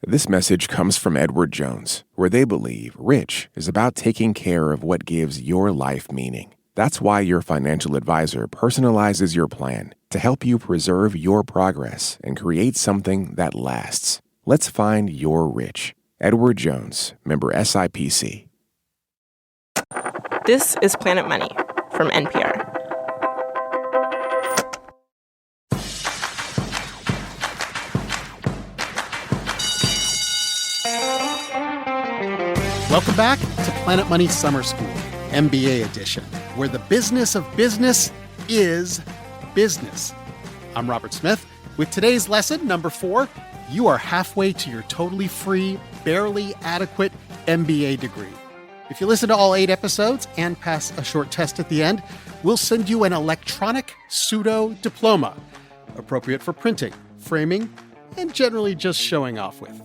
This message comes from Edward Jones, where they believe rich is about taking care of what gives your life meaning. That's why your financial advisor personalizes your plan to help you preserve your progress and create something that lasts. Let's find your rich. Edward Jones, member SIPC. This is Planet Money from NPR. Welcome back to Planet Money Summer School, MBA edition, where the business of business is business. I'm Robert Smith. With today's lesson, number 4, you are halfway to your totally free, barely adequate MBA degree. If you listen to all 8 episodes and pass a short test at the end, we'll send you an electronic pseudo-diploma, appropriate for printing, framing, and generally just showing off with.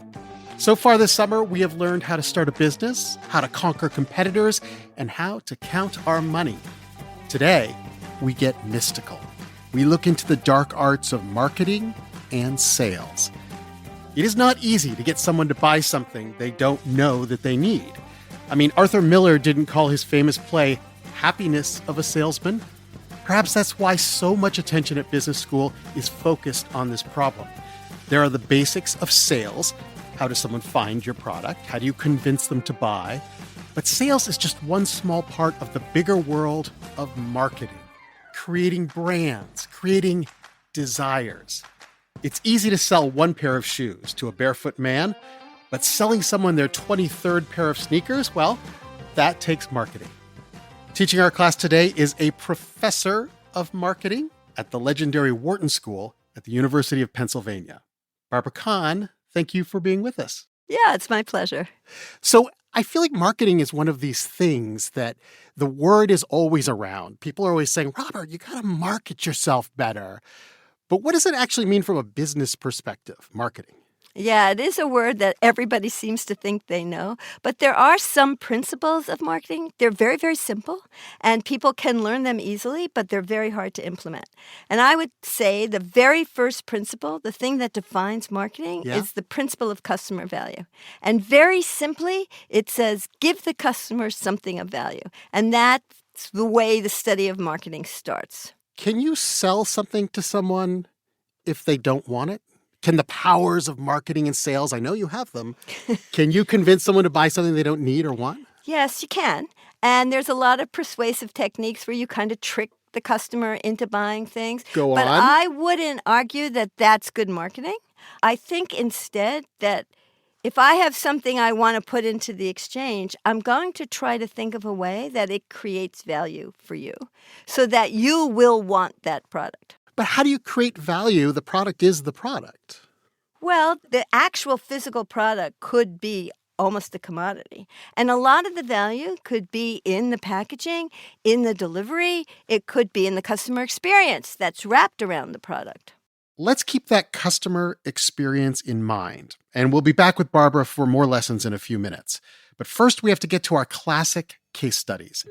So far this summer, we have learned how to start a business, how to conquer competitors, and how to count our money. Today, we get mystical. We look into the dark arts of marketing and sales. It is not easy to get someone to buy something they don't know that they need. I mean, Arthur Miller didn't call his famous play Happiness of a Salesman. Perhaps that's why so much attention at business school is focused on this problem. There are the basics of sales. How does someone find your product? How do you convince them to buy? But sales is just one small part of the bigger world of marketing, creating brands, creating desires. It's easy to sell one pair of shoes to a barefoot man, but selling someone their 23rd pair of sneakers, well, that takes marketing. Teaching our class today is a professor of marketing at the legendary Wharton School at the University of Pennsylvania. Barbara Kahn, thank you for being with us. Yeah, it's my pleasure. So I feel like marketing is one of these things that the word is always around. People are always saying, Robert, you got to market yourself better. But what does it actually mean from a business perspective, marketing? Yeah, it is a word that everybody seems to think they know. But there are some principles of marketing. They're very, very simple, and people can learn them easily, but they're very hard to implement. And I would say the very first principle, the thing that defines marketing, is the principle of customer value. And very simply, it says, give the customer something of value. And that's the way the study of marketing starts. Can you sell something to someone if they don't want it? Can the powers of marketing and sales, I know you have them, can you convince someone to buy something they don't need or want? Yes, you can. And there's a lot of persuasive techniques where you kind of trick the customer into buying things. Go on. But I wouldn't argue that that's good marketing. I think instead that if I have something I want to put into the exchange, I'm going to try to think of a way that it creates value for you so that you will want that product. But how do you create value? The product is the product. Well, the actual physical product could be almost a commodity. And a lot of the value could be in the packaging, in the delivery. It could be in the customer experience that's wrapped around the product. Let's keep that customer experience in mind. And we'll be back with Barbara for more lessons in a few minutes. But first, we have to get to our classic case studies.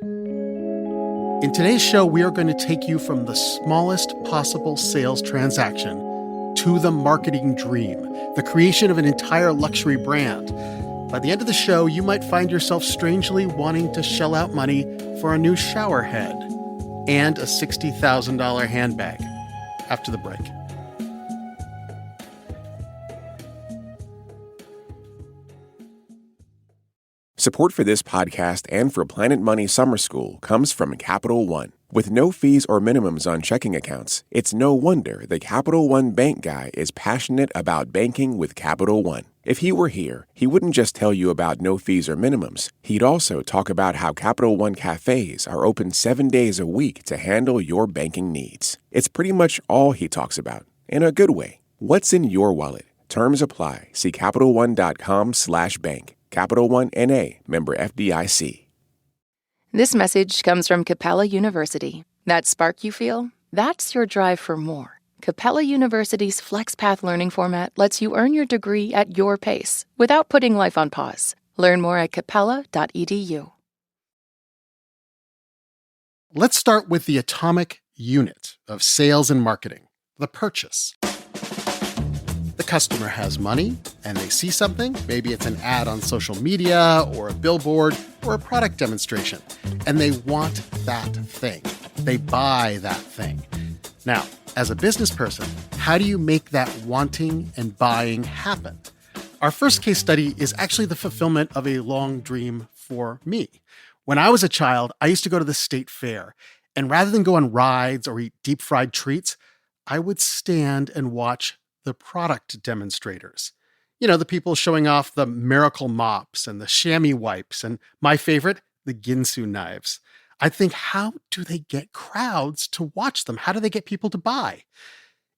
In today's show, we are going to take you from the smallest possible sales transaction to the marketing dream, the creation of an entire luxury brand. By the end of the show, you might find yourself strangely wanting to shell out money for a new shower head and a $60,000 handbag. After the break. Support for this podcast and for Planet Money Summer School comes from Capital One. With no fees or minimums on checking accounts, it's no wonder the Capital One bank guy is passionate about banking with Capital One. If he were here, he wouldn't just tell you about no fees or minimums. He'd also talk about how Capital One cafes are open 7 days a week to handle your banking needs. It's pretty much all he talks about, in a good way. What's in your wallet? Terms apply. See CapitalOne.com/bank. Capital One N.A., member FDIC. This message comes from Capella University. That spark you feel? That's your drive for more. Capella University's FlexPath learning format lets you earn your degree at your pace without putting life on pause. Learn more at capella.edu. Let's start with the atomic unit of sales and marketing, the purchase. The customer has money and they see something, maybe it's an ad on social media or a billboard or a product demonstration, and they want that thing. They buy that thing. Now, as a business person, how do you make that wanting and buying happen? Our first case study is actually the fulfillment of a long dream for me. When I was a child, I used to go to the state fair, and rather than go on rides or eat deep-fried treats, I would stand and watch the product demonstrators. You know, the people showing off the Miracle mops and the chamois wipes, and my favorite, the Ginsu knives. I think, how do they get crowds to watch them? How do they get people to buy?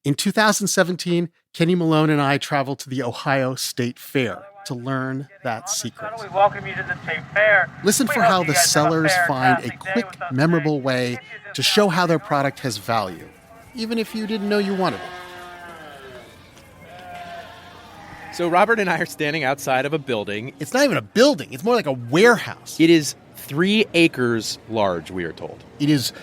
In 2017, Kenny Malone and I traveled to the Ohio State Fair to learn that secret. We welcome you to the State Fair. Listen for how the sellers find a quick, memorable way to show how their product has value, even if you didn't know you wanted it. So Robert and I are standing outside of a building. It's not even a building. It's more like a warehouse. It is 3 acres large, we are told. It is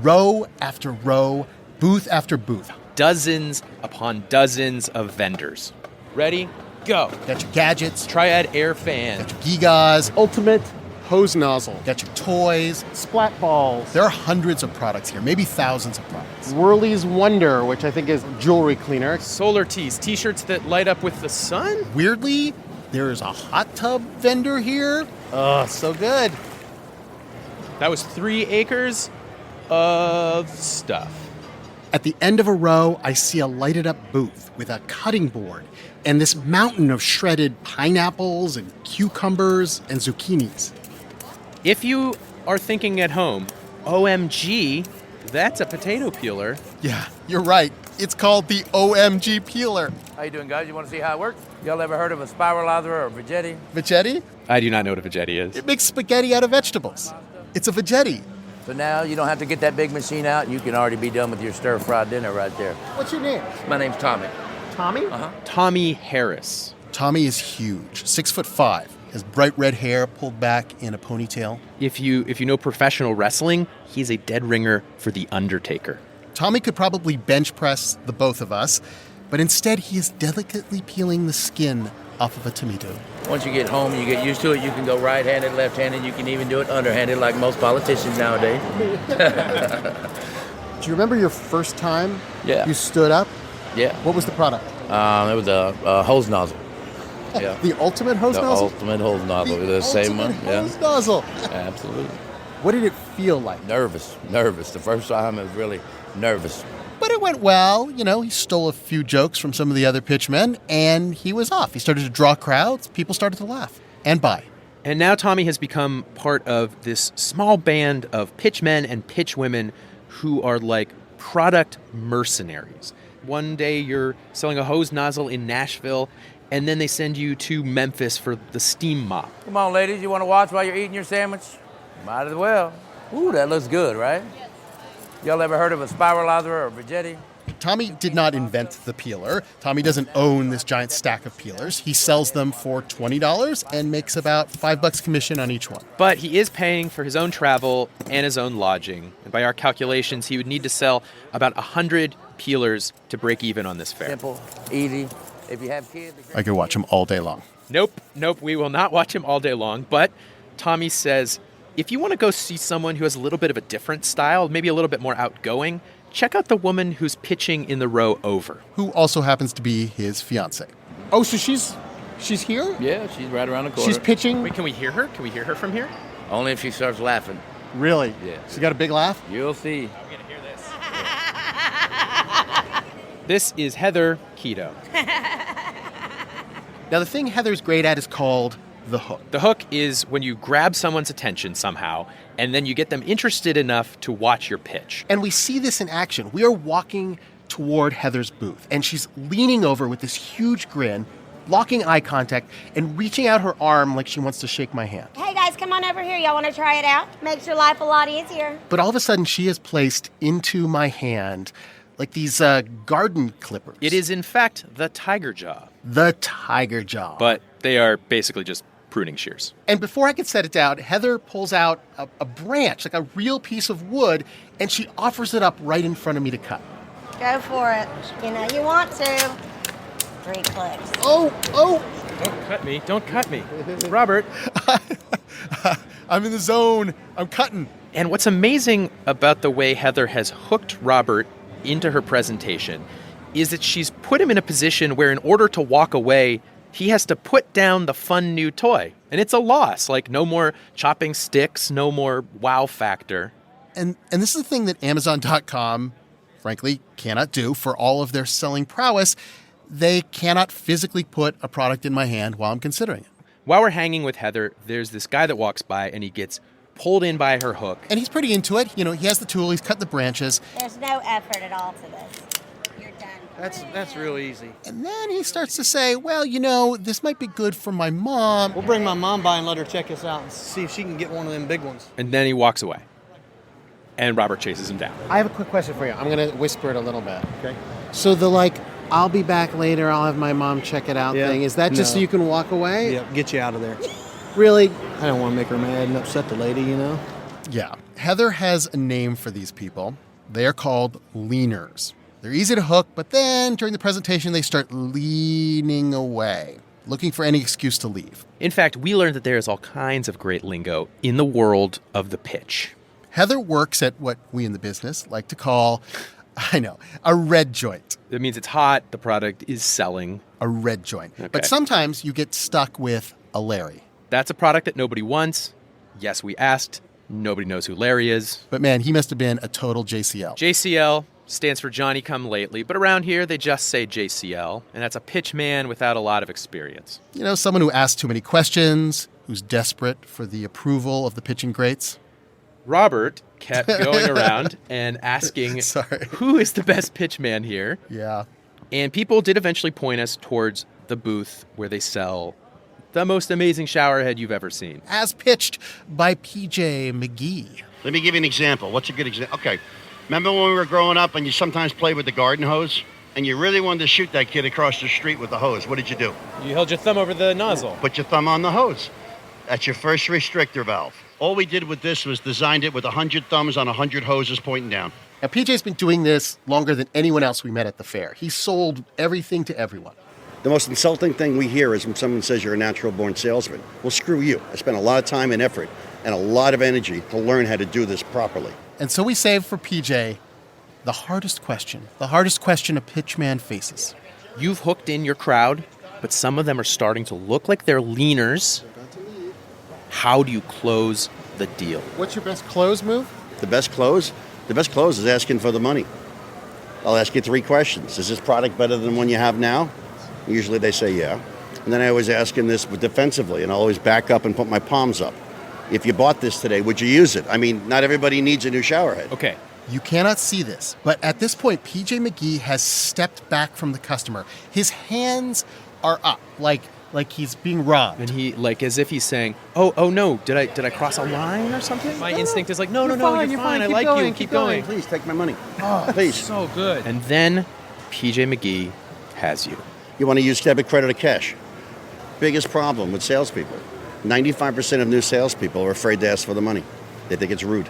row after row, booth after booth. Dozens upon dozens of vendors. Ready? Go. Got your gadgets, Triad air fan. got your gigas, ultimate hose nozzle, got your toys, Splat balls. There are hundreds of products here, maybe thousands of products. Whirly's Wonder, which I think is jewelry cleaner. Solar tees, t-shirts that light up with the sun. Weirdly, there is a hot tub vendor here. Oh, so good. That was 3 acres of stuff. At the end of a row, I see a lighted up booth with a cutting board and this mountain of shredded pineapples and cucumbers and zucchinis. If you are thinking at home, OMG, that's a potato peeler. Yeah, you're right. It's called the OMG peeler. How you doing, guys? You want to see how it works? Y'all ever heard of a spiralizer or a veggetti? Veggetti? I do not know what a veggetti is. It makes spaghetti out of vegetables. It's a veggetti. So now you don't have to get that big machine out. You can already be done with your stir-fried dinner right there. What's your name? My name's Tommy. Tommy? Tommy Harris. Tommy is huge, 6'5", has bright red hair pulled back in a ponytail. If you know professional wrestling, he's a dead ringer for The Undertaker. Tommy could probably bench press the both of us, but instead he is delicately peeling the skin off of a tomato. Once you get home and you get used to it, you can go right-handed, left-handed. You can even do it underhanded like most politicians nowadays. Do you remember your first time Yeah. you stood up? Yeah. What was the product? It was a hose nozzle. Yeah. The ultimate hose The nozzle? ultimate hose nozzle. The same one. ultimate hose nozzle. Absolutely. What did it feel like? Nervous. The first time I was really nervous. But it went well. You know, he stole a few jokes from some of the other pitchmen, and he was off. He started to draw crowds. People started to laugh and buy. And now Tommy has become part of this small band of pitchmen and pitchwomen who are like product mercenaries. One day you're selling a hose nozzle in Nashville, and then they send you to Memphis for the steam mop. Come on, ladies. You want to watch while you're eating your sandwich? Might as well. Ooh, that looks good, right? Y'all ever heard of a spiralizer or a veggetti? Tommy did not invent the peeler. Tommy doesn't own this giant stack of peelers. He sells them for $20 and makes about $5 commission on each one. But he is paying for his own travel and his own lodging. And by our calculations, he would need to sell about 100 peelers to break even on this fair. Simple, easy. If you have kids... I could watch him all day long. Nope, we will not watch him all day long. But Tommy says, if you want to go see someone who has a little bit of a different style, maybe a little bit more outgoing, check out the woman who's pitching in the row over. Who also happens to be his fiancée. Oh, so she's here? Yeah, she's right around the corner. She's pitching? Wait, can we hear her? Can we hear her from here? Only if she starts laughing. Really? Yeah. She got a big laugh? You'll see. I'm going to hear this. This is Heather Keto. Now, the thing Heather's great at is called the hook. The hook is when you grab someone's attention somehow, and then you get them interested enough to watch your pitch. And we see this in action. We are walking toward Heather's booth, and she's leaning over with this huge grin, locking eye contact, and reaching out her arm like she wants to shake my hand. Hey guys, come on over here. Y'all want to try it out? Makes your life a lot easier. But all of a sudden, she has placed into my hand like these garden clippers. It is, in fact, the tiger jaw. The tiger jaw. But they are basically just pruning shears. And before I could set it down, Heather pulls out a branch, like a real piece of wood, and she offers it up right in front of me to cut. Go for it. You know you want to. 3 clicks. Oh. Don't cut me. Robert. I'm in the zone. I'm cutting. And what's amazing about the way Heather has hooked Robert into her presentation is that she's put him in a position where in order to walk away, he has to put down the fun new toy. And it's a loss. Like, no more chopping sticks, no more wow factor. And this is the thing that Amazon.com, frankly, cannot do for all of their selling prowess. They cannot physically put a product in my hand while I'm considering it. While we're hanging with Heather, there's this guy that walks by and he gets pulled in by her hook. And he's pretty into it. You know, he has the tool. He's cut the branches. There's no effort at all to this. You're done. That's real easy. And then he starts to say, well, you know, this might be good for my mom. We'll bring my mom by and let her check us out and see if she can get one of them big ones. And then he walks away. And Robert chases him down. I have a quick question for you. I'm going to whisper it a little bit. Okay. So the I'll be back later, I'll have my mom check it out thing. Is that just so you can walk away? Yep, get you out of there. Really? I don't want to make her mad and upset the lady, you know? Yeah. Heather has a name for these people. They are called leaners. They're easy to hook, but then during the presentation, they start leaning away, looking for any excuse to leave. In fact, we learned that there is all kinds of great lingo in the world of the pitch. Heather works at what we in the business like to call, a red joint. That means it's hot, the product is selling. A red joint. Okay. But sometimes you get stuck with a Larry. That's a product that nobody wants. Yes, we asked. Nobody knows who Larry is. But man, he must have been a total JCL. JCL stands for Johnny Come Lately, but around here they just say JCL, and that's a pitch man without a lot of experience. You know, someone who asks too many questions, who's desperate for the approval of the pitching greats. Robert kept going around and asking, who is the best pitch man here? Yeah. And people did eventually point us towards the booth where they sell the most amazing shower head you've ever seen. As pitched by PJ McGee. Let me give you an example. What's a good example? Okay. Remember when we were growing up and you sometimes played with the garden hose? And you really wanted to shoot that kid across the street with the hose. What did you do? You held your thumb over the nozzle. Put your thumb on the hose. That's your first restrictor valve. All we did with this was designed it with 100 thumbs on 100 hoses pointing down. Now, PJ's been doing this longer than anyone else we met at the fair. He sold everything to everyone. The most insulting thing we hear is when someone says you're a natural-born salesman. Well, screw you. I spent a lot of time and effort and a lot of energy to learn how to do this properly. And so we saved for PJ the hardest question a pitchman faces. You've hooked in your crowd, but some of them are starting to look like they're leaners. How do you close the deal? What's your best close move? The best close? The best close is asking for the money. I'll ask you 3 questions. Is this product better than the one you have now? Usually they say yeah. And then I always ask them this defensively, and I'll always back up and put my palms up. If you bought this today, would you use it? I mean, not everybody needs a new shower head. Okay. You cannot see this, but at this point, PJ McGee has stepped back from the customer. His hands are up, like he's being robbed. And he, as if he's saying, oh no, did I cross a line or something? My instinct is like, no, you're fine. I like you. Keep going. Please, take my money. Oh, please. So good. And then PJ McGee has you. You want to use debit, credit, or cash? Biggest problem with salespeople. 95% of new salespeople are afraid to ask for the money. They think it's rude.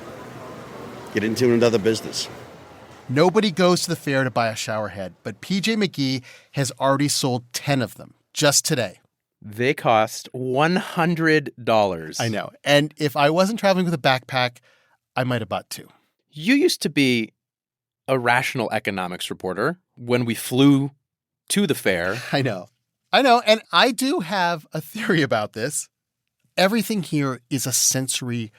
Get into another business. Nobody goes to the fair to buy a shower head, but PJ McGee has already sold 10 of them just today. They cost $100. I know. And if I wasn't traveling with a backpack, I might have bought 2. You used to be a rational economics reporter when we flew to the fair. I know. And I do have a theory about this. Everything here is a sensory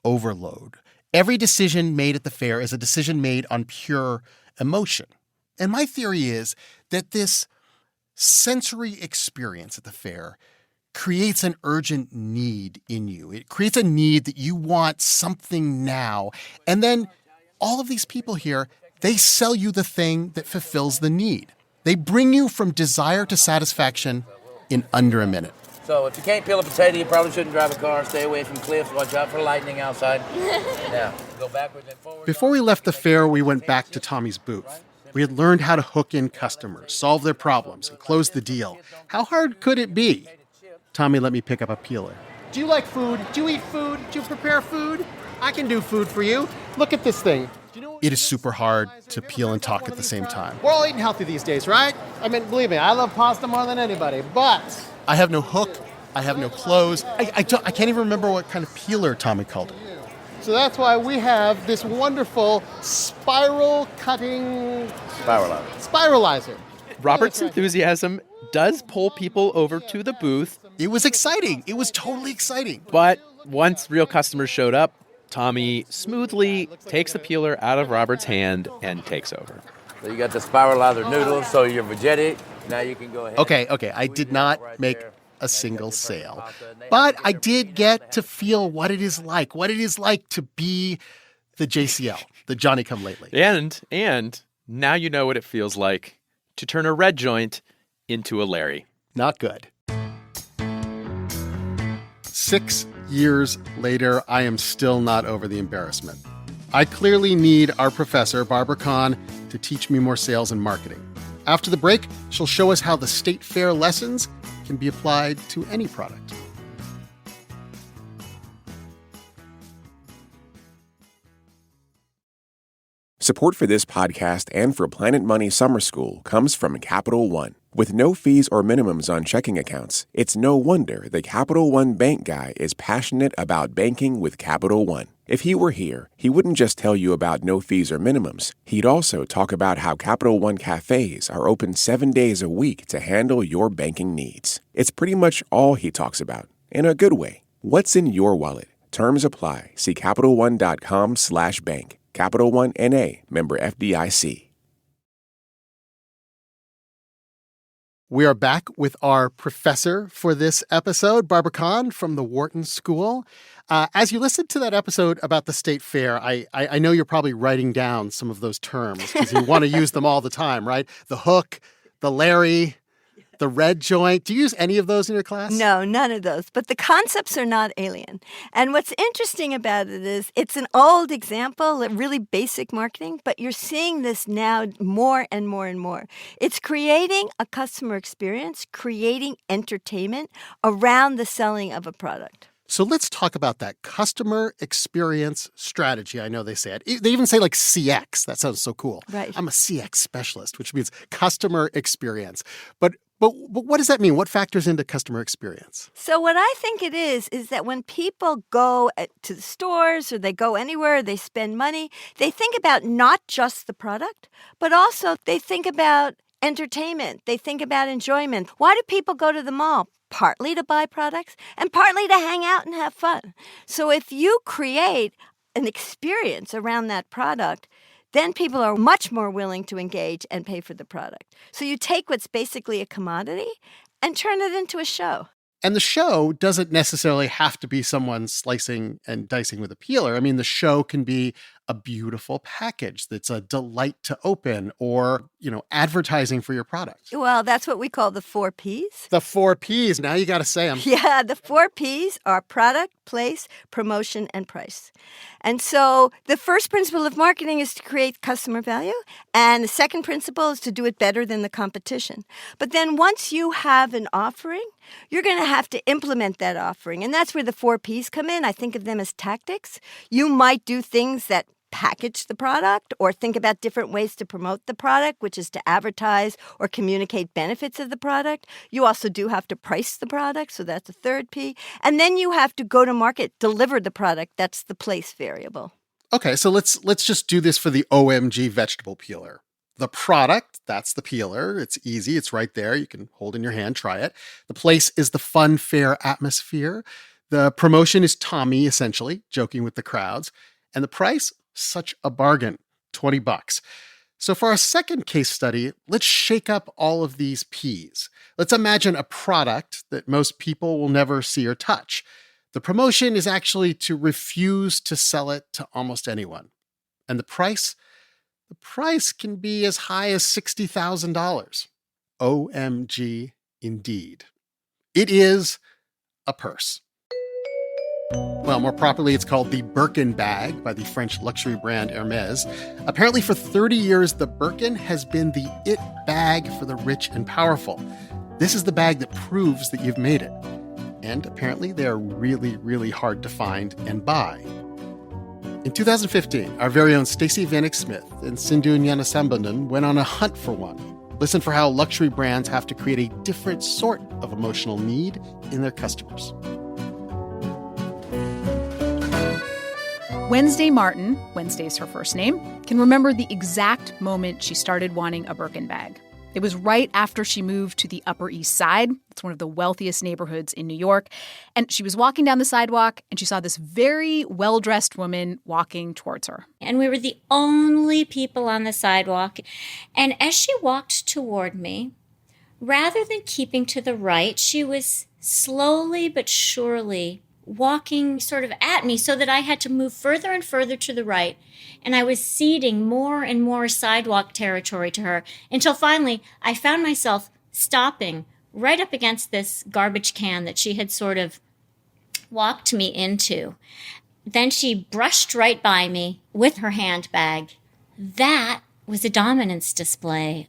overload. Every decision made at the fair is a decision made on pure emotion. And my theory is that this sensory experience at the fair creates an urgent need in you. It creates a need that you want something now. And then all of these people here, they sell you the thing that fulfills the need. They bring you from desire to satisfaction in under a minute. So if you can't peel a potato, you probably shouldn't drive a car. Stay away from cliffs. Watch out for lightning outside. Now, go backwards and forward. Before we left the fair, we went back to Tommy's booth. We had learned how to hook in customers, solve their problems, and close the deal. How hard could it be? Tommy let me pick up a peeler. Do you like food? Do you eat food? Do you prepare food? I can do food for you. Look at this thing. it is super hard to peel and talk at the same time. We're all eating healthy these days, right? I mean, believe me, I love pasta more than anybody, but I have no hook. I have no clothes. I can't even remember what kind of peeler Tommy called it. So that's why we have this wonderful spiral cutting spiralizer. Robert's enthusiasm does pull people over to the booth. It was exciting. It was totally exciting. But once real customers showed up, Tommy smoothly takes the peeler out of Robert's hand and takes over. So you got the spiralizer noodles, so you're vegetic. Now you can go ahead. Okay. I did not make a single sale, but I did get to feel what it is like to be the JCL, the Johnny-come-lately. And now you know what it feels like to turn a red joint into a Larry. Not good. 6 years later, I am still not over the embarrassment. I clearly need our professor, Barbara Kahn, to teach me more sales and marketing. After the break, she'll show us how the state fair lessons can be applied to any product. Support for this podcast and for Planet Money Summer School comes from Capital One. With no fees or minimums on checking accounts, it's no wonder the Capital One bank guy is passionate about banking with Capital One. If he were here, he wouldn't just tell you about no fees or minimums. He'd also talk about how Capital One cafes are open 7 days a week to handle your banking needs. It's pretty much all he talks about, in a good way. What's in your wallet? Terms apply. See CapitalOne.com/bank. Capital One N.A., member FDIC. We are back with our professor for this episode, Barbara Kahn from the Wharton School. As you listened to that episode about the state fair, I know you're probably writing down some of those terms because you want to use them all the time, right? The hook, the Larry, the red joint. Do you use any of those in your class? No, none of those. But the concepts are not alien. And what's interesting about it is it's an old example, really basic marketing, but you're seeing this now more and more and more. It's creating a customer experience, creating entertainment around the selling of a product. So let's talk about that customer experience strategy. I know they say it. They even say like CX. That sounds so cool. Right. I'm a CX specialist, which means customer experience. But what does that mean? What factors into customer experience? So what I think it is that when people go to the stores or they go anywhere, they spend money, they think about not just the product, but also they think about entertainment. They think about enjoyment. Why do people go to the mall? Partly to buy products and partly to hang out and have fun. So if you create an experience around that product, then people are much more willing to engage and pay for the product. So you take what's basically a commodity and turn it into a show. And the show doesn't necessarily have to be someone slicing and dicing with a peeler. I mean, the show can be a beautiful package that's a delight to open or, advertising for your product. Well, that's what we call the 4 Ps. The 4 Ps. Now you got to say them. Yeah, the 4 Ps are product, place, promotion, and price. And so the first principle of marketing is to create customer value. And the second principle is to do it better than the competition. But then once you have an offering, you're going to have to implement that offering. And that's where the 4 Ps come in. I think of them as tactics. You might do things that package the product or think about different ways to promote the product, which is to advertise or communicate benefits of the product. You also do have to price the product, so that's the third P. And then you have to go to market, deliver the product. That's the place variable. Okay, so let's just do this for the OMG vegetable peeler. The product, that's the peeler. It's easy. It's right there. You can hold in your hand, try it. The place is the fun, fair atmosphere. The promotion is Tommy, essentially, joking with the crowds. And the price? Such a bargain, $20. So for our second case study, let's shake up all of these Ps. Let's imagine a product that most people will never see or touch. The promotion is actually to refuse to sell it to almost anyone. And the price? The price can be as high as $60,000. OMG, indeed. It is a purse. Well, more properly, it's called the Birkin bag by the French luxury brand Hermès. Apparently, for 30 years, the Birkin has been the it bag for the rich and powerful. This is the bag that proves that you've made it. And apparently, they are really, really hard to find and buy. In 2015, our very own Stacey Vanek Smith and Sindhu Gnanasambandan went on a hunt for one. Listen for how luxury brands have to create a different sort of emotional need in their customers. Wednesday Martin, Wednesday's her first name, can remember the exact moment she started wanting a Birkin bag. It was right after she moved to the Upper East Side. It's one of the wealthiest neighborhoods in New York. And she was walking down the sidewalk, and she saw this very well-dressed woman walking towards her. And we were the only people on the sidewalk. And as she walked toward me, rather than keeping to the right, she was slowly but surely walking sort of at me so that I had to move further and further to the right. And I was ceding more and more sidewalk territory to her until finally I found myself stopping right up against this garbage can that she had sort of walked me into. Then she brushed right by me with her handbag. That was a dominance display.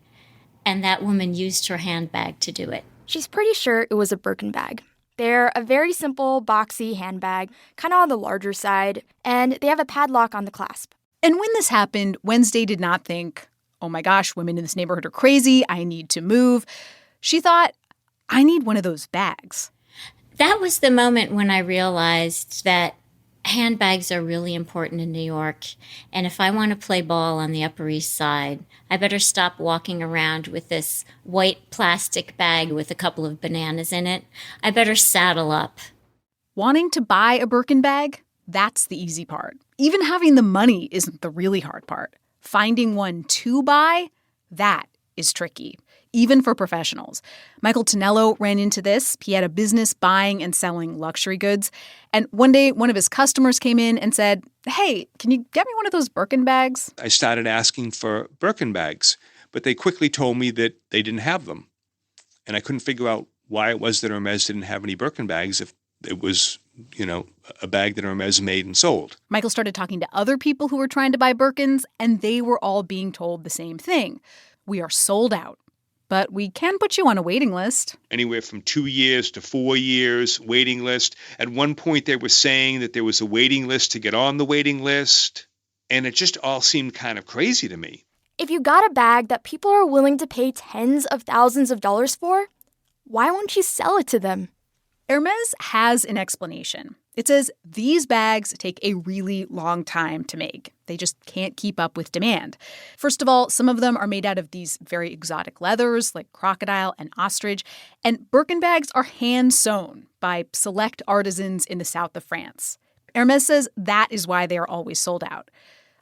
And that woman used her handbag to do it. She's pretty sure it was a Birkin bag. They're a very simple, boxy handbag, kind of on the larger side, and they have a padlock on the clasp. And when this happened, Wednesday did not think, oh my gosh, women in this neighborhood are crazy, I need to move. She thought, I need one of those bags. That was the moment when I realized that handbags are really important in New York. And if I want to play ball on the Upper East Side, I better stop walking around with this white plastic bag with a couple of bananas in it. I better saddle up. Wanting to buy a Birkin bag? That's the easy part. Even having the money isn't the really hard part. Finding one to buy? That is tricky, even for professionals. Michael Tonello ran into this. He had a business buying and selling luxury goods. And one day, one of his customers came in and said, hey, can you get me one of those Birkin bags? I started asking for Birkin bags, but they quickly told me that they didn't have them. And I couldn't figure out why it was that Hermes didn't have any Birkin bags if it was, a bag that Hermes made and sold. Michael started talking to other people who were trying to buy Birkins, and they were all being told the same thing. We are sold out. But we can put you on a waiting list. Anywhere from 2 years to 4 years waiting list. At one point, they were saying that there was a waiting list to get on the waiting list. And it just all seemed kind of crazy to me. If you got a bag that people are willing to pay tens of thousands of dollars for, why won't you sell it to them? Hermes has an explanation. It says these bags take a really long time to make. They just can't keep up with demand. First of all, some of them are made out of these very exotic leathers like crocodile and ostrich, and Birkin bags are hand-sewn by select artisans in the south of France. Hermes says that is why they are always sold out.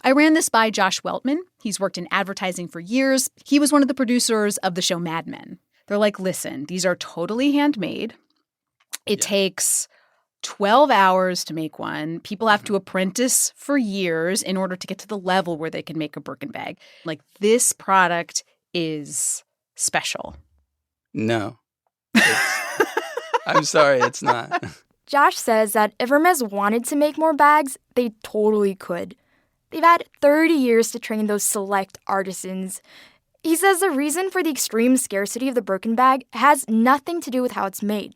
I ran this by Josh Weltman. He's worked in advertising for years. He was one of the producers of the show Mad Men. They're like, listen, these are totally handmade. It takes 12 hours to make one. People have to apprentice for years in order to get to the level where they can make a Birkin bag. Like, this product is special. No. I'm sorry, it's not. Josh says that if Hermes wanted to make more bags, they totally could. They've had 30 years to train those select artisans. He says the reason for the extreme scarcity of the Birkin bag has nothing to do with how it's made.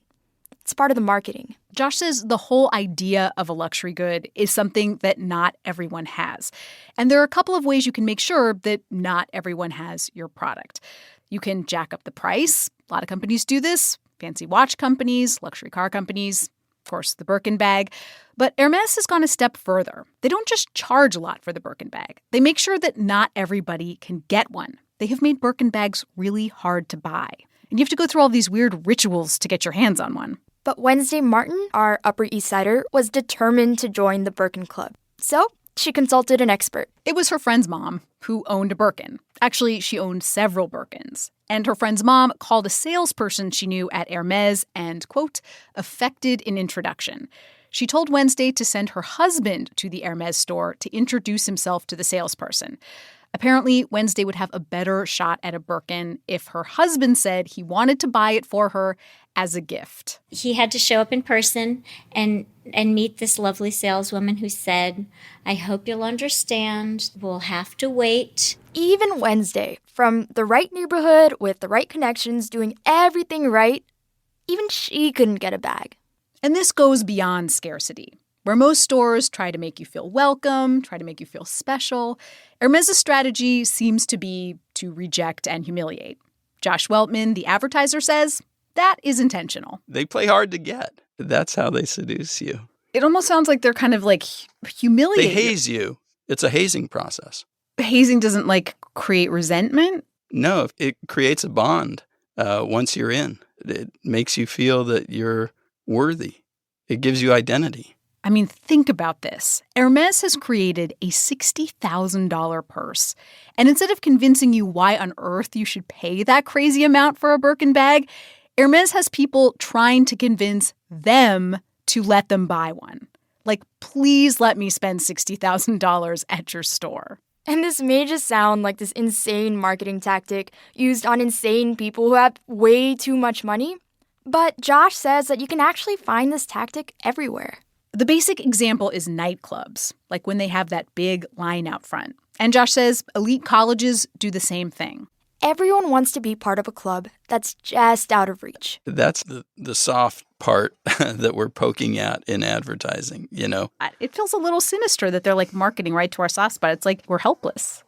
It's part of the marketing. Josh says the whole idea of a luxury good is something that not everyone has. And there are a couple of ways you can make sure that not everyone has your product. You can jack up the price. A lot of companies do this. Fancy watch companies, luxury car companies, of course, the Birkin bag. But Hermes has gone a step further. They don't just charge a lot for the Birkin bag. They make sure that not everybody can get one. They have made Birkin bags really hard to buy. And you have to go through all these weird rituals to get your hands on one. But Wednesday Martin, our Upper East Sider, was determined to join the Birkin Club. So she consulted an expert. It was her friend's mom who owned a Birkin. Actually, she owned several Birkins. And her friend's mom called a salesperson she knew at Hermes and, quote, effected an introduction. She told Wednesday to send her husband to the Hermes store to introduce himself to the salesperson. Apparently, Wednesday would have a better shot at a Birkin if her husband said he wanted to buy it for her as a gift. He had to show up in person and meet this lovely saleswoman who said, I hope you'll understand. We'll have to wait. Even Wednesday, from the right neighborhood with the right connections, doing everything right, even she couldn't get a bag. And this goes beyond scarcity. Where most stores try to make you feel welcome, try to make you feel special, Hermès' strategy seems to be to reject and humiliate. Josh Weltman, the advertiser, says that is intentional. They play hard to get. That's how they seduce you. It almost sounds like they're kind of like humiliating. They haze you. It's a hazing process. Hazing doesn't create resentment? No, it creates a bond once you're in. It makes you feel that you're worthy. It gives you identity. I mean, think about this. Hermès has created a $60,000 purse. And instead of convincing you why on earth you should pay that crazy amount for a Birkin bag, Hermès has people trying to convince them to let them buy one. Please let me spend $60,000 at your store. And this may just sound like this insane marketing tactic used on insane people who have way too much money. But Josh says that you can actually find this tactic everywhere. The basic example is nightclubs, like when they have that big line out front. And Josh says elite colleges do the same thing. Everyone wants to be part of a club that's just out of reach. That's the soft part that we're poking at in advertising, It feels a little sinister that they're marketing right to our soft spot. It's like we're helpless.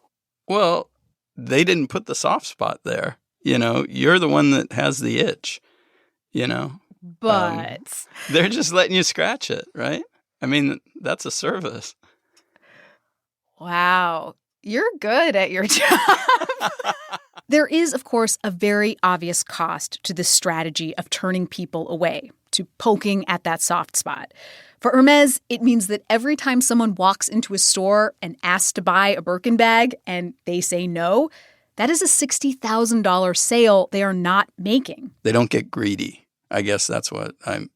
Well, they didn't put the soft spot there. You're the one that has the itch, But they're just letting you scratch it, right? I mean, that's a service. Wow. You're good at your job. There is, of course, a very obvious cost to this strategy of turning people away, to poking at that soft spot. For Hermès, it means that every time someone walks into a store and asks to buy a Birkin bag and they say no, that is a $60,000 sale they are not making. They don't get greedy. I guess that's what I'm...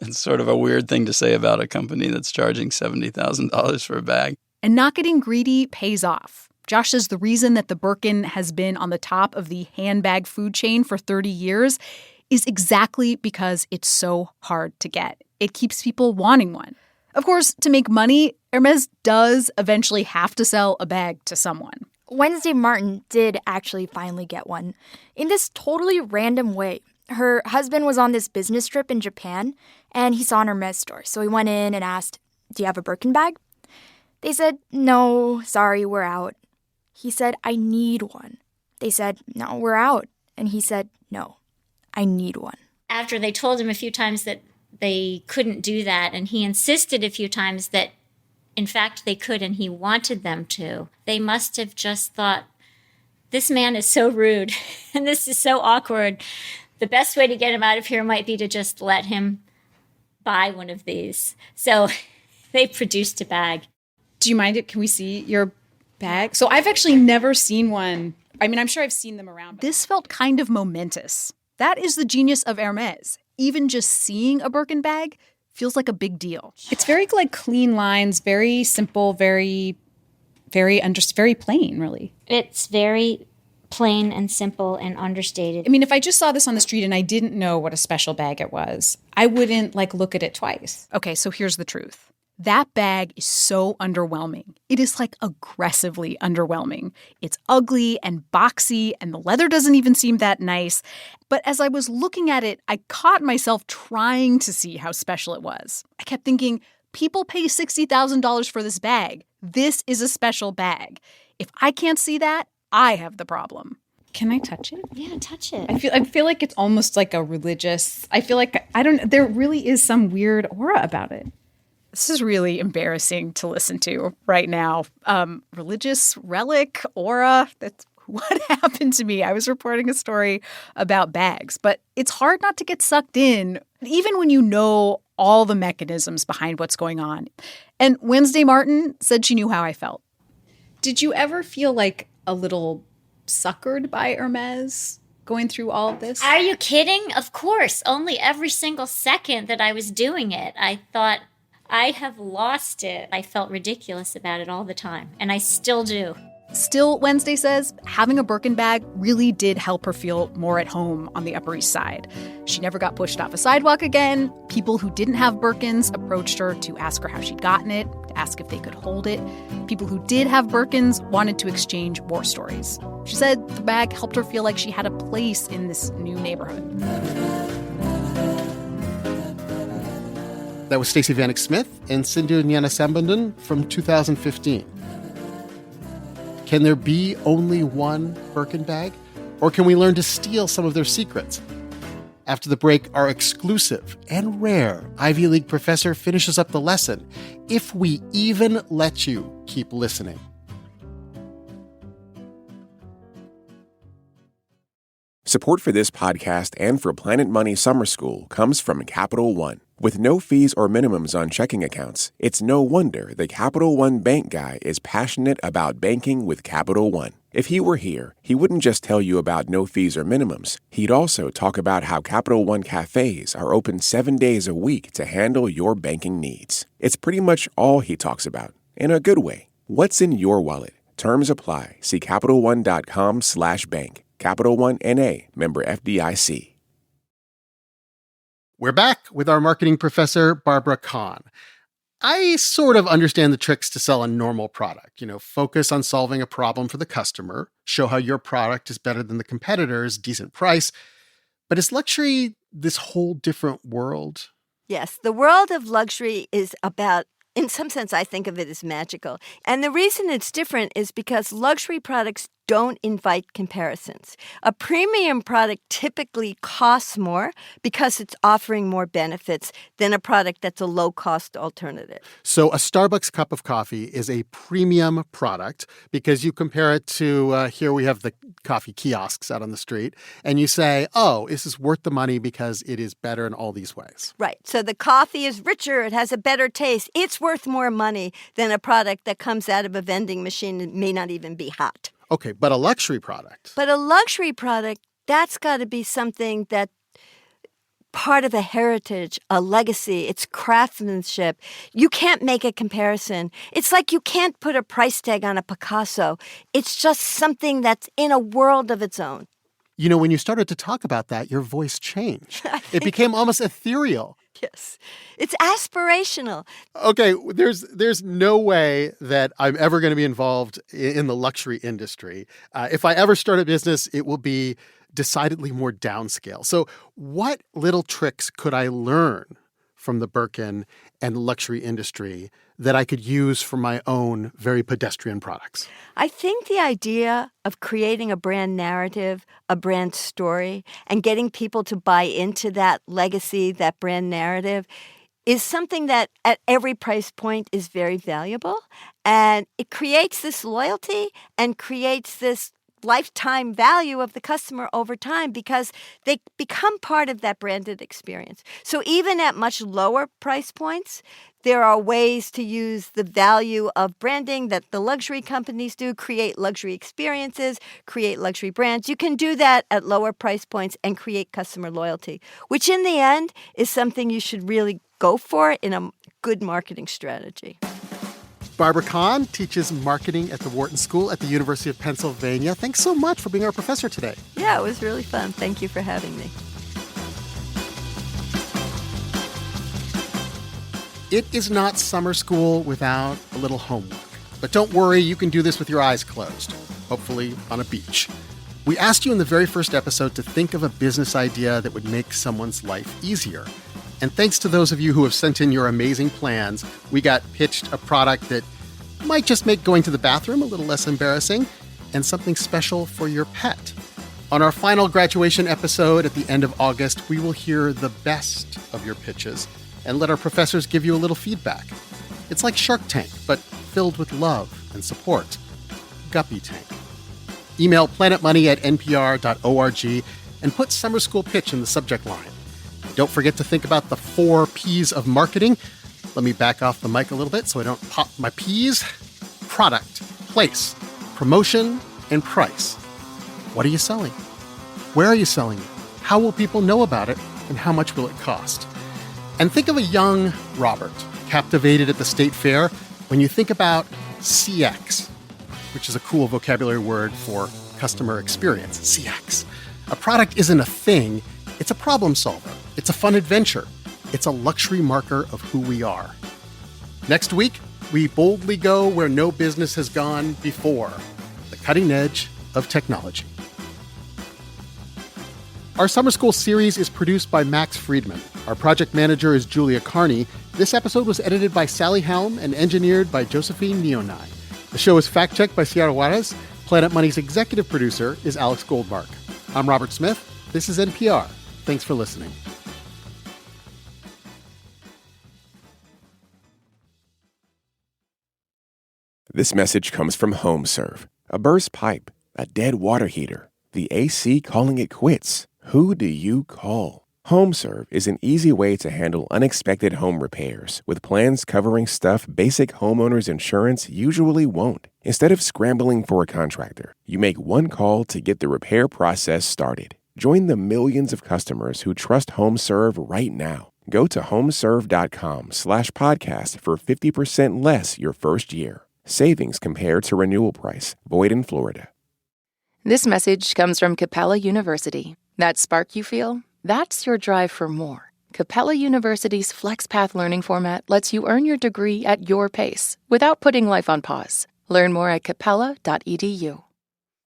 It's sort of a weird thing to say about a company that's charging $70,000 for a bag. And not getting greedy pays off. Josh says the reason that the Birkin has been on the top of the handbag food chain for 30 years is exactly because it's so hard to get. It keeps people wanting one. Of course, to make money, Hermès does eventually have to sell a bag to someone. Wednesday Martin did actually finally get one. In this totally random way. Her husband was on this business trip in Japan, and he saw an Hermès store. So he went in and asked, "Do you have a Birkin bag?" They said, "No, sorry, we're out." He said, "I need one." They said, "No, we're out." And he said, "No, I need one." After they told him a few times that they couldn't do that, and he insisted a few times that, in fact, they could and he wanted them to, they must have just thought, this man is so rude and this is so awkward. The best way to get him out of here might be to just let him buy one of these. So they produced a bag. Do you mind it? Can we see your bag? So I've actually never seen one. I mean, I'm sure I've seen them around. This felt kind of momentous. That is the genius of Hermès. Even just seeing a Birkin bag feels like a big deal. It's very clean lines, very simple, very plain, really. It's very plain and simple and understated. I mean, if I just saw this on the street and I didn't know what a special bag it was, I wouldn't look at it twice. Okay, so here's the truth. That bag is so underwhelming. It is aggressively underwhelming. It's ugly and boxy, and the leather doesn't even seem that nice. But as I was looking at it, I caught myself trying to see how special it was. I kept thinking, people pay $60,000 for this bag. This is a special bag. If I can't see that, I have the problem. Can I touch it? Yeah, touch it. I feel like it's almost like a religious. I feel like there really is some weird aura about it. This is really embarrassing to listen to right now. Religious relic, aura, that's what happened to me. I was reporting a story about bags, but it's hard not to get sucked in, even when you know all the mechanisms behind what's going on. And Wednesday Martin said she knew how I felt. Did you ever feel a little suckered by Hermès going through all of this? Are you kidding? Of course. Only every single second that I was doing it, I thought, I have lost it. I felt ridiculous about it all the time, and I still do. Still, Wednesday says, having a Birkin bag really did help her feel more at home on the Upper East Side. She never got pushed off a sidewalk again. People who didn't have Birkins approached her to ask her how she'd gotten it, to ask if they could hold it. People who did have Birkins wanted to exchange war stories. She said the bag helped her feel like she had a place in this new neighborhood. That was Stacey Vanek Smith and Sindhu Nyanasambandhan from 2015. Can there be only one Birkin bag? Or can we learn to steal some of their secrets? After the break, our exclusive and rare Ivy League professor finishes up the lesson. If we even let you keep listening. Support for this podcast and for Planet Money Summer School comes from Capital One. With no fees or minimums on checking accounts, it's no wonder the Capital One bank guy is passionate about banking with Capital One. If he were here, he wouldn't just tell you about no fees or minimums. He'd also talk about how Capital One cafes are open 7 days a week to handle your banking needs. It's pretty much all he talks about, in a good way. What's in your wallet? Terms apply. See CapitalOne.com/bank. Capital One N.A., member FDIC. We're back with our marketing professor, Barbara Kahn. I sort of understand the tricks to sell a normal product. Focus on solving a problem for the customer, show how your product is better than the competitor's, decent price. But is luxury this whole different world? Yes, the world of luxury is about, in some sense, I think of it as magical. And the reason it's different is because luxury products don't invite comparisons. A premium product typically costs more because it's offering more benefits than a product that's a low-cost alternative. So a Starbucks cup of coffee is a premium product because you compare it to, here we have the coffee kiosks out on the street, and you say, oh, this is worth the money because it is better in all these ways. Right. So the coffee is richer. It has a better taste. It's worth more money than a product that comes out of a vending machine and may not even be hot. Okay, but a luxury product. But a luxury product, that's got to be something that part of a heritage, a legacy, it's craftsmanship. You can't make a comparison. It's like you can't put a price tag on a Picasso. It's just something that's in a world of its own. When you started to talk about that, your voice changed. It became almost ethereal. Yes. It's aspirational. Okay, there's no way that I'm ever going to be involved in the luxury industry. If I ever start a business, it will be decidedly more downscale. So what little tricks could I learn from the Birkin and luxury industry that I could use for my own very pedestrian products? I think the idea of creating a brand narrative, a brand story, and getting people to buy into that legacy, that brand narrative, is something that at every price point is very valuable. And it creates this loyalty and creates this lifetime value of the customer over time because they become part of that branded experience. So even at much lower price points, there are ways to use the value of branding that the luxury companies do, create luxury experiences, create luxury brands. You can do that at lower price points and create customer loyalty, which in the end is something you should really go for in a good marketing strategy. Barbara Kahn teaches marketing at the Wharton School at the University of Pennsylvania. Thanks so much for being our professor today. Yeah, it was really fun. Thank you for having me. It is not summer school without a little homework. But don't worry, you can do this with your eyes closed, hopefully on a beach. We asked you in the very first episode to think of a business idea that would make someone's life easier. And thanks to those of you who have sent in your amazing plans, we got pitched a product that might just make going to the bathroom a little less embarrassing and something special for your pet. On our final graduation episode at the end of August, we will hear the best of your pitches and let our professors give you a little feedback. It's like Shark Tank, but filled with love and support. Guppy Tank. Email planetmoney@npr.org and put Summer School Pitch in the subject line. Don't forget to think about the 4 P's of marketing. Let me back off the mic a little bit so I don't pop my P's. Product, place, promotion, and price. What are you selling? Where are you selling it? How will people know about it? And how much will it cost? And think of a young Robert captivated at the state fair when you think about CX, which is a cool vocabulary word for customer experience, CX. A product isn't a thing, it's a problem solver. It's a fun adventure. It's a luxury marker of who we are. Next week, we boldly go where no business has gone before, the cutting edge of technology. Our summer school series is produced by Max Friedman. Our project manager is Julia Carney. This episode was edited by Sally Helm and engineered by Josephine Neonai. The show is fact-checked by Sierra Juarez. Planet Money's executive producer is Alex Goldmark. I'm Robert Smith. This is NPR. Thanks for listening. This message comes from HomeServe. A burst pipe, a dead water heater, the AC calling it quits. Who do you call? HomeServe is an easy way to handle unexpected home repairs with plans covering stuff basic homeowners insurance usually won't. Instead of scrambling for a contractor, you make one call to get the repair process started. Join the millions of customers who trust HomeServe right now. Go to homeserve.com/podcast for 50% less your first year. Savings compared to renewal price. Void in Florida. This message comes from Capella University. That spark you feel? That's your drive for more. Capella University's FlexPath learning format lets you earn your degree at your pace without putting life on pause. Learn more at capella.edu.